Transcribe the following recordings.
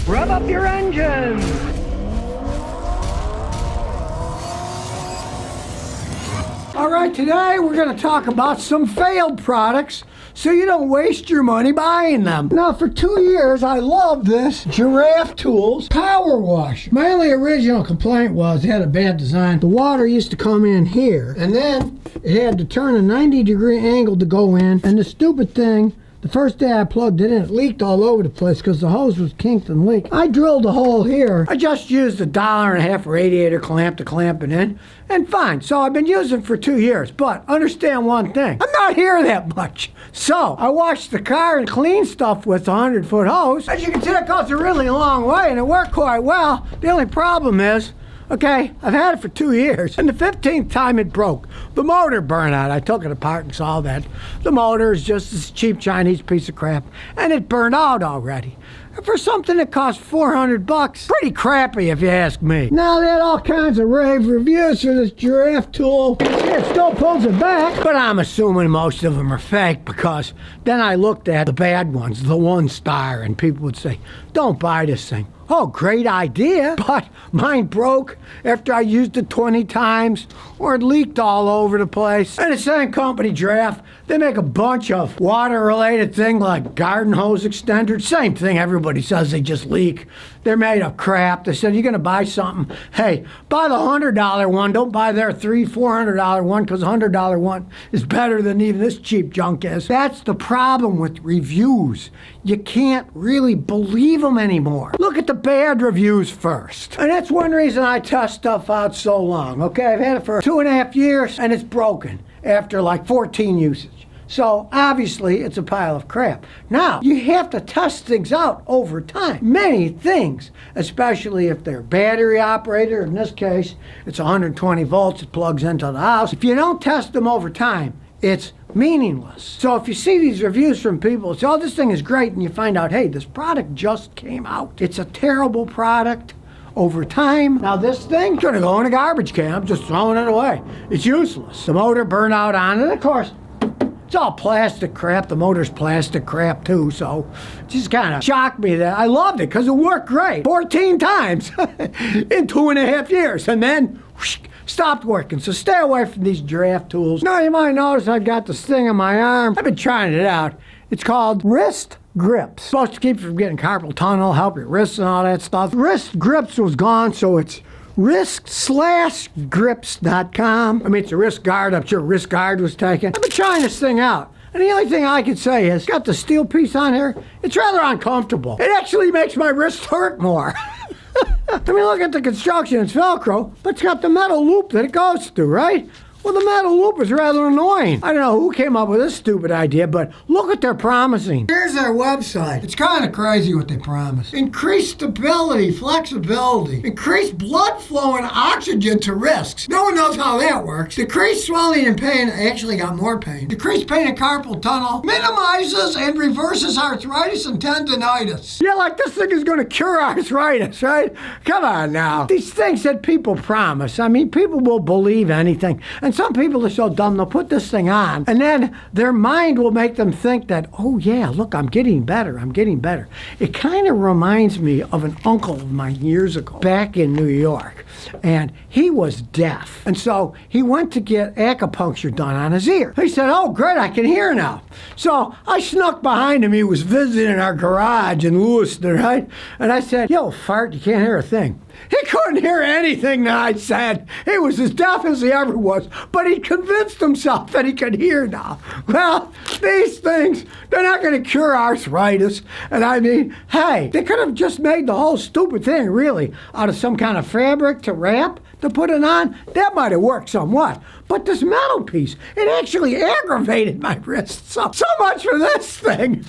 Rev up your engines! All right, today we're going to talk about some failed products so you don't waste your money buying them. Now, for 2 years, I loved this Giraffe Tools Power Washer. My only original complaint was it had a bad design. The water used to come in here, and then it had to turn a 90-degree angle to go in, and the stupid thing, the first day I plugged it in, it leaked all over the place because the hose was kinked and leaked. I drilled a hole here. I just used a $1.50 radiator clamp to clamp it in, and fine. So I've been using it for 2 years, but understand one thing. I'm not here that much. So I washed the car and cleaned stuff with a 100-foot hose. As you can see, it goes a really long way, and it worked quite well. The only problem is, okay, I've had it for 2 years, and the 15th time it broke. The motor burned out. I took it apart and saw that. The motor is just this cheap Chinese piece of crap, and it burned out already. And for something that cost $400, pretty crappy if you ask me. Now they had all kinds of rave reviews for this Giraffe tool. It still pulls it back, but I'm assuming most of them are fake because then I looked at the bad ones, the 1-star, and people would say, don't buy this thing. Oh, great idea, but mine broke after I used it 20 times, or it leaked all over the place. And the same company, Giraffe, they make a bunch of water-related things like garden hose extenders. Same thing, everybody says they just leak. They're made of crap. They said, you're gonna buy something, hey, buy the $100 one, don't buy their $300, $400 one, because the $100 one is better than even this cheap junk is. That's the problem with reviews. You can't really believe them anymore. Look at the bad reviews first. And that's one reason I test stuff out so long, okay? I've had it for 2.5 years, and it's broken after like 14 usage. So obviously it's a pile of crap. Now, you have to test things out over time. Many things, especially if they're battery operated. In this case, it's 120 volts, it plugs into the house. If you don't test them over time, it's meaningless. So if you see these reviews from people, say, oh, this thing is great, and you find out, hey, this product just came out. It's a terrible product. Over time, now this thing's gonna go in a garbage can. I'm just throwing it away. It's useless. The motor burned out on it, of course. It's all plastic crap. The motor's plastic crap too, so it just kind of shocked me that I loved it because it worked great 14 times in 2.5 years, and then whoosh, stopped working. So stay away from these Giraffe tools. Now you might notice I've got this thing on my arm. I've been trying it out. It's called wrist grips. Supposed to keep you from getting carpal tunnel, help your wrists and all that stuff. Wrist grips was gone, so it's wrist/grips.com. I mean, it's a wrist guard. I'm sure wrist guard was taken. I've been trying this thing out, and the only thing I could say is, got the steel piece on here. It's rather uncomfortable. It actually makes my wrist hurt more. I mean, look at the construction. It's Velcro, but it's got the metal loop that it goes through, right? Well, the metal loop is rather annoying. I don't know who came up with this stupid idea, but look what they're promising. Here's their website. It's kind of crazy what they promise. Increased stability, flexibility, increased blood flow and oxygen to wrists. No one knows how that works. Decreased swelling and pain. I actually got more pain. Decreased pain and carpal tunnel. Minimizes and reverses arthritis and tendonitis. Yeah, like this thing is going to cure arthritis, right? Come on now. These things that people promise. I mean, people will believe anything. And some people are so dumb, they'll put this thing on, and then their mind will make them think that, oh yeah, look, I'm getting better, I'm getting better. It kind of reminds me of an uncle of mine years ago, back in New York, and he was deaf. And so he went to get acupuncture done on his ear. He said, oh great, I can hear now. So I snuck behind him. He was visiting our garage in Lewiston, right? And I said, yo, fart, you can't hear a thing. He couldn't hear anything that I said. He was as deaf as he ever was, but he convinced himself that he could hear now. Well, these things, they're not going to cure arthritis. And I mean, hey, they could have just made the whole stupid thing, really, out of some kind of fabric to wrap, to put it on. That might have worked somewhat. But this metal piece, it actually aggravated my wrist. So much for this thing.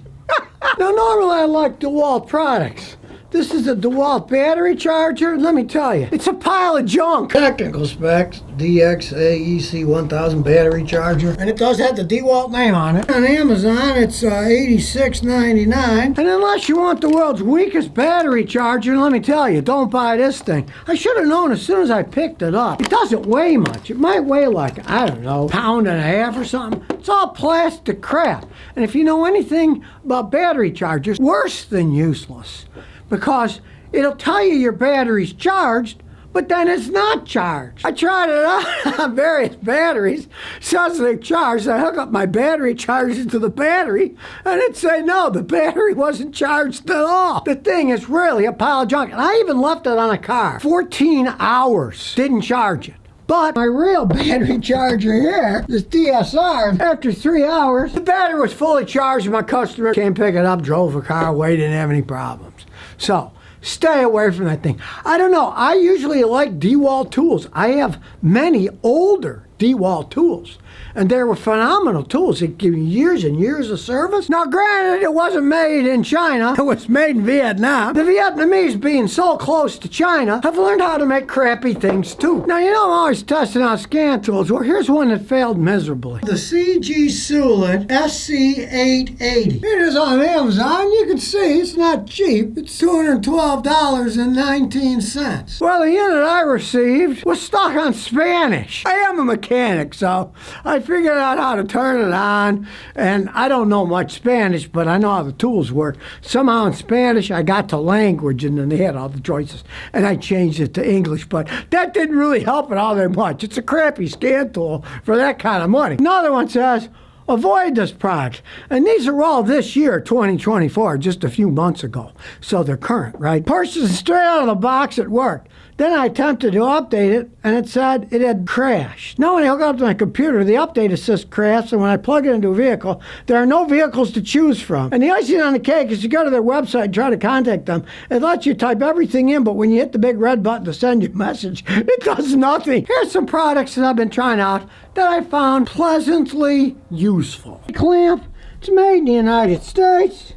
Now, normally I like DeWalt products. This is a DeWalt battery charger. Let me tell you, it's a pile of junk. Technical specs, DXAEC1000 battery charger. And it does have the DeWalt name on it. On Amazon, it's $86.99. And unless you want the world's weakest battery charger, let me tell you, don't buy this thing. I should have known as soon as I picked it up. It doesn't weigh much. It might weigh like, I don't know, 1.5 pounds or something. It's all plastic crap. And if you know anything about battery chargers, worse than useless. because it'll tell you your battery's charged, but then it's not charged. I tried it out on various batteries. Says they're charged. I hook up my battery, charged it to the battery, and it'd say no, the battery wasn't charged at all. The thing is really a pile of junk. And I even left it on a car. 14 hours. Didn't charge it. But my real battery charger here, this DSR, after 3 hours, the battery was fully charged and my customer came pick it up, drove the car away, didn't have any problems. So, stay away from that thing. I don't know. I usually like DeWalt tools. I have many older DeWalt tools, and they were phenomenal tools. They give you years and years of service. Now, granted, it wasn't made in China. It was made in Vietnam. The Vietnamese, being so close to China, have learned how to make crappy things, too. Now, you know, I'm always testing out scan tools. Well, here's one that failed miserably. The CG Sulit SC880. It is on Amazon. You can see it's not cheap. It's $212.19. Well, the unit I received was stuck on Spanish. I am a mechanic, so I figured out how to turn it on, and I don't know much Spanish, but I know how the tools work. Somehow in Spanish, I got to language, and then they had all the choices, and I changed it to English, but that didn't really help it all that much. It's a crappy scan tool for that kind of money. Another one says, avoid this product. And these are all this year, 2024, just a few months ago. So they're current, right? Purchased straight out of the box at work. Then I attempted to update it, and it said it had crashed. Now when I hook up to my computer, the update assist crashed, and when I plug it into a vehicle, there are no vehicles to choose from. And the icing on the cake is you go to their website and try to contact them. It lets you type everything in, but when you hit the big red button to send you a message, it does nothing. Here's some products that I've been trying out that I found pleasantly useful. Clamp. It's made in the United States.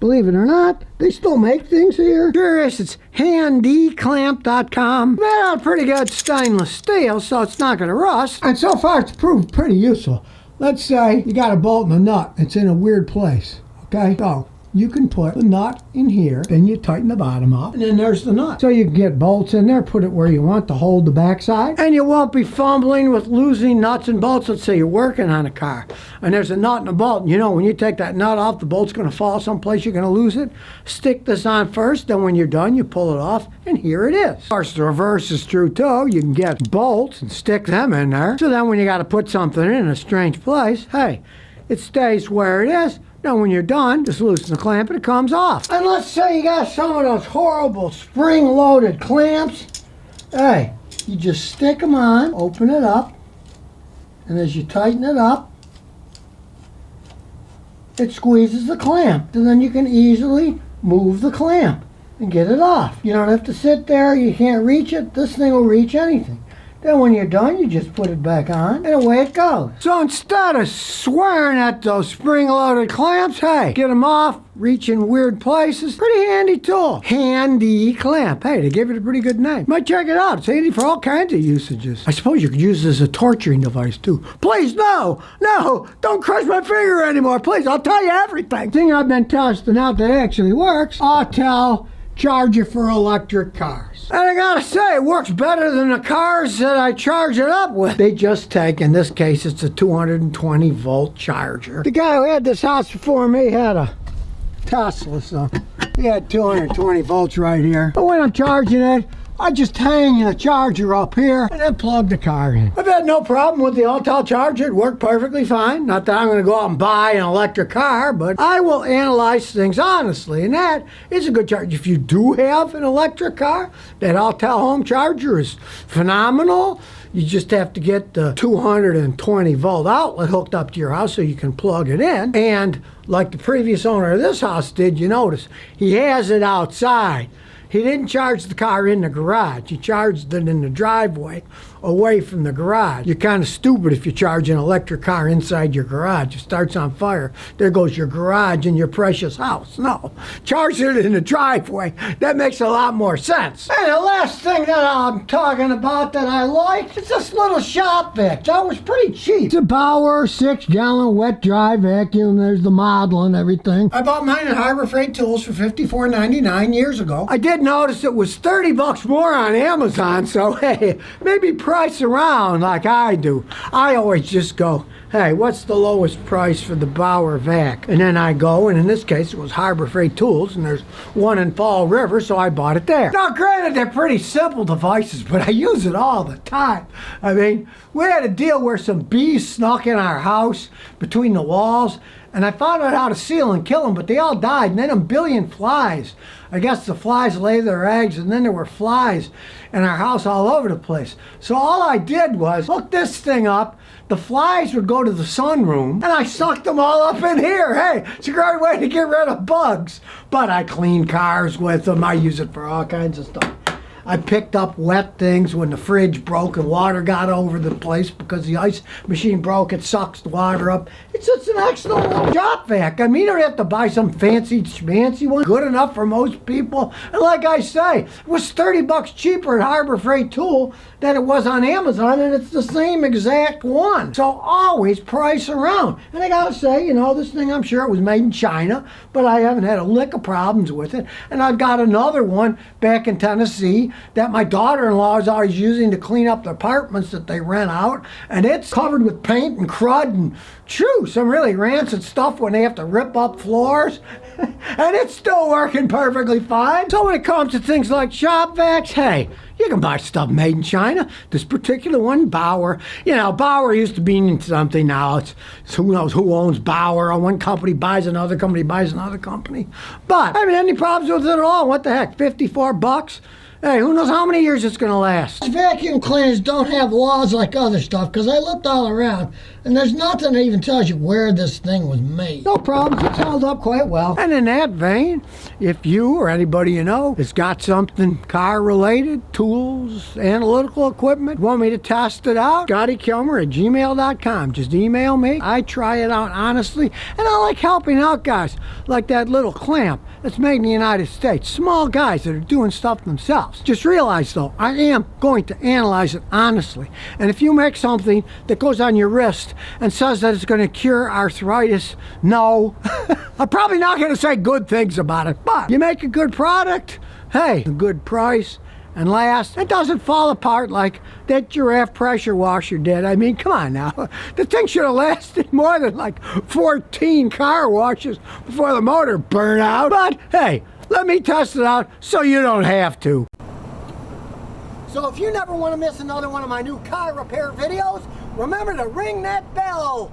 Believe it or not, they still make things here. Curious, it's handyclamp.com. Made out of pretty good stainless steel, so it's not going to rust. And so far, it's proved pretty useful. Let's say you got a bolt and a nut. It's in a weird place, okay? So you can put the nut in here, then you tighten the bottom up, and then there's the nut. So you can get bolts in there, put it where you want to hold the backside, and you won't be fumbling with losing nuts and bolts. Let's say you're working on a car, and there's a nut and a bolt, and you know when you take that nut off, the bolt's going to fall someplace, you're going to lose it. Stick this on first, then when you're done, you pull it off, and here it is. Of course, the reverse is true too. You can get bolts and stick them in there, so then when you got to put something in a strange place, hey, it stays where it is. Now when you're done, just loosen the clamp and it comes off. And let's say you got some of those horrible spring-loaded clamps. Hey, you just stick them on, open it up, and as you tighten it up, it squeezes the clamp. And then you can easily move the clamp and get it off. You don't have to sit there, you can't reach it. This thing will reach anything. Then when you're done, you just put it back on, and away it goes. So instead of swearing at those spring-loaded clamps, hey, get them off, reach in weird places. Pretty handy tool. Handy clamp. Hey, they gave it a pretty good name. Might check it out. It's handy for all kinds of usages. I suppose you could use it as a torturing device, too. Please, no, don't crush my finger anymore. Please, I'll tell you everything. Thing I've been testing out that actually works, Autel charger for electric cars. And I gotta say, it works better than the cars that I charge it up with. They just take, in this case, it's a 220 volt charger. The guy who had this house before me had a Tesla, so he had 220 volts right here. But when I'm charging it, I just hang the charger up here and then plug the car in. I've had no problem with the Autel charger. It worked perfectly fine. Not that I'm going to go out and buy an electric car, but I will analyze things honestly, and that is a good charger. If you do have an electric car, that Autel home charger is phenomenal. You just have to get the 220 volt outlet hooked up to your house so you can plug it in. And like the previous owner of this house did, you notice, he has it outside. He didn't charge the car in the garage. He charged it in the driveway away from the garage. You're kind of stupid if you charge an electric car inside your garage. It starts on fire. There goes your garage and your precious house. No, charge it in the driveway. That makes a lot more sense. And the last thing that I'm talking about that I like is this little shop vac. That was pretty cheap. It's a Bauer 6-gallon wet dry vacuum. There's the model and everything. I bought mine at Harbor Freight Tools for $54.99 years ago. I did notice it was $30 more on Amazon, so hey, maybe price around like I do, I always just go, hey, what's the lowest price for the Bauer vac? And then I go, and in this case it was Harbor Freight Tools, and there's one in Fall River, so I bought it there. Now granted, they're pretty simple devices, but I use it all the time. I mean, we had a deal where some bees snuck in our house between the walls, and I found out how to seal and kill them, but they all died. And then a billion flies. I guess the flies lay their eggs, and then there were flies in our house all over the place. So all I did was hook this thing up. The flies would go to the sunroom, and I sucked them all up in here. Hey, it's a great way to get rid of bugs. But I clean cars with them. I use it for all kinds of stuff. I picked up wet things when the fridge broke and water got over the place because the ice machine broke. It sucks the water up. It's just an excellent little shop vac. I mean, you don't have to buy some fancy schmancy one. Good enough for most people. And like I say, it was 30 bucks cheaper at Harbor Freight Tool than it was on Amazon, and it's the same exact one. So always price around. And I gotta say, you know, this thing, I'm sure it was made in China, but I haven't had a lick of problems with it. And I've got another one back in Tennessee that my daughter-in-law is always using to clean up the apartments that they rent out, and it's covered with paint and crud and some really rancid stuff when they have to rip up floors, and it's still working perfectly fine. So when it comes to things like shop vacs, hey, you can buy stuff made in China. This particular one, Bauer. You know, Bauer used to be something. Now it's who knows who owns Bauer. One company buys another company, buys another company. But I haven't had any problems with it at all. What the heck, 54 bucks? Hey, who knows how many years it's going to last? Vacuum cleaners don't have laws like other stuff, because I looked all around, and there's nothing that even tells you where this thing was made. No problems, it's held up quite well. And in that vein, if you or anybody you know has got something car-related, tools, analytical equipment, want me to test it out, Scotty Kilmer at gmail.com. Just email me. I try it out honestly, and I like helping out guys like that little clamp that's made in the United States. Small guys that are doing stuff themselves. Just realize though, I am going to analyze it honestly. And if you make something that goes on your wrist and says that it's going to cure arthritis, no. I'm probably not going to say good things about it, but you make a good product, hey, a good price, and last, it doesn't fall apart like that giraffe pressure washer did. I mean, come on now. The thing should have lasted more than like 14 car washes before the motor burned out. But hey, let me test it out so you don't have to. So if you never want to miss another one of my new car repair videos, remember to ring that bell.